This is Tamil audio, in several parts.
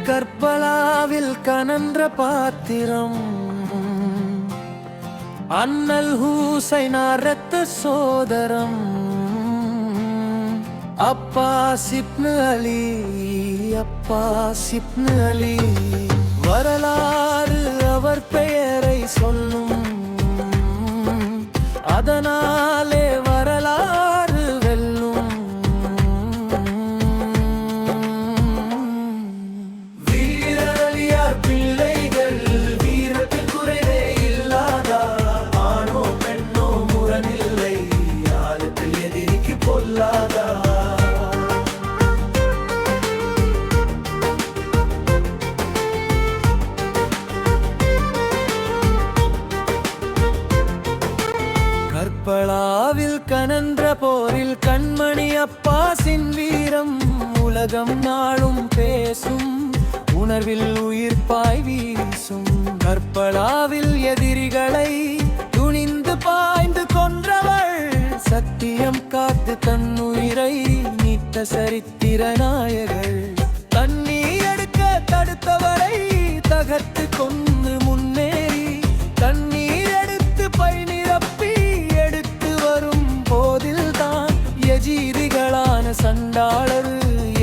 கர்பலாவில் கனன்ற பாத்திரம் அண்ணல் ஹுசைனார் இரத்த சோதரம் அப்பாஸ் இப்னு அலி அப்பாஸ் இப்னு அலி வரலாறு அவர் பெயரை சொல்லும் அதனாலே வரலாறு வெல்லும் வீரர் அலியார் பிள்ளைகள் வீரத்தில் குறைவே இல்லாதா ஆணோ பெண்ணோ முரணில்லை ஆழத்தில் எதிரிக்கு பொல்லாதா கர்பலாவில் கனன்ற போரில் கண்மணி அப்பாஸின் வீரம் உலகம் நாளும் பேசும் உணர்வில் உயிர்ப்பாய் வீசும் கர்பலாவில் எதிரிகளை துணிந்து பாய்ந்து கொன்றவள் சத்தியம் காத்து தன்னுயிரை நீத்த சரித்திர நாயகள் தண்ணீர் எடுக்க தடுத்தவரை தகர்த்து கொண்டு முன்னேறி தண்ணீர் எடுத்து பை நிரப்பி எஜீதிகளான சண்டாளர்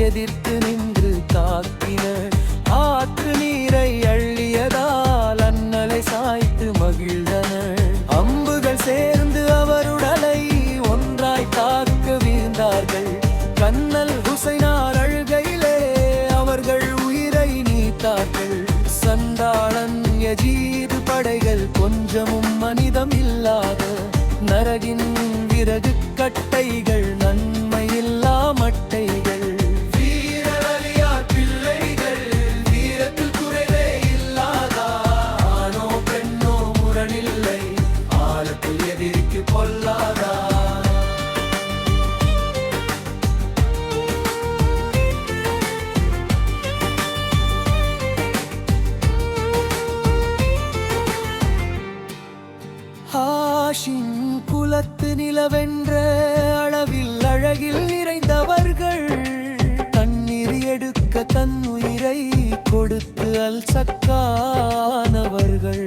எதிர்த்து நின்று தாக்கினர் ஆற்று நீரை அள்ளியதால் அண்ணலை சாய்த்து மகிழ்ந்தனர் அம்புகள் சேர்ந்து அவருடலை ஒன்றாய் தாக்க வீழ்ந்தார்கள் கண்ணல் ஹுசைனார் அழுகையிலே அவர்கள் உயிரை நீத்தார்கள் சண்டாளன் யஜீது படைகள் கொஞ்சமும் மனிதம் இல்லாத நரகின் விறகு கட்டைகள் நன்மையில்லா மட்டைகள் வீரர் அலியார் பிள்ளைகள் வீரத்தில் குறைவே இல்லாதா ஆணோ பெண்ணோ முரணில்லை ஆழத்தில் எதிரிக்கு பொல்லாதா ஹாஷிம் குலத்து நிலவென்ற அளவில் அழகில் நிறைந்தவர்கள் தண்ணீர் எடுக்க தன் உயிரை கொடுத்து அல் சக்கானவர்கள்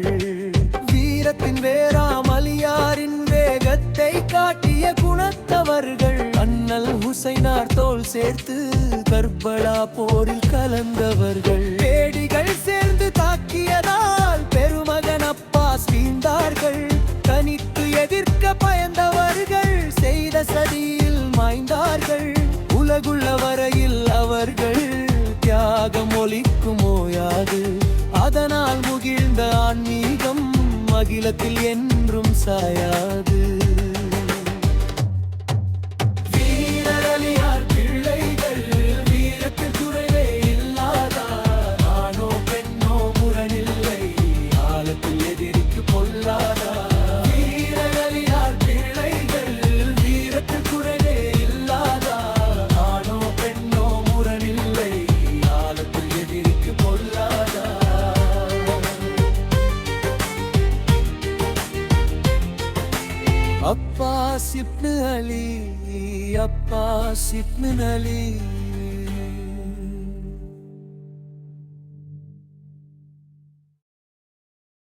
வீரத்தின் வேறாம் அலியாரின் வேகத்தை காட்டிய குணத்தவர்கள் அண்ணல் ஹுசைனார் தோள் சேர்த்து கர்பலா போரில் கலந்தவர்கள் பேடிகள் சேர்ந்து தாக்கியதால் பெருமகன் அப்பாஸ் வீழ்ந்தார்கள் தனித்து எதிர்க்க பயந்தவர்கள் செய்த சதியில் மாய்ந்தார்கள் உலகுள்ள வரையில் அவர்கள் தியாகம் ஒலிக்கும் ஓயாது அதனால் முகிழ்ந்த ஆன்மீகம் அகிலத்தில் என்றும் சாயாது வீரர் அலியார் பிள்ளைகள் வீரத்தில் குறைவே இல்லாதா ஆணோ பெண்ணோ முரணில்லை ஆழத்தில் எதிரிக்கு பொல்லாதா அப்பாஸ் இப்னு அலி அப்பாஸ் இப்னு அலி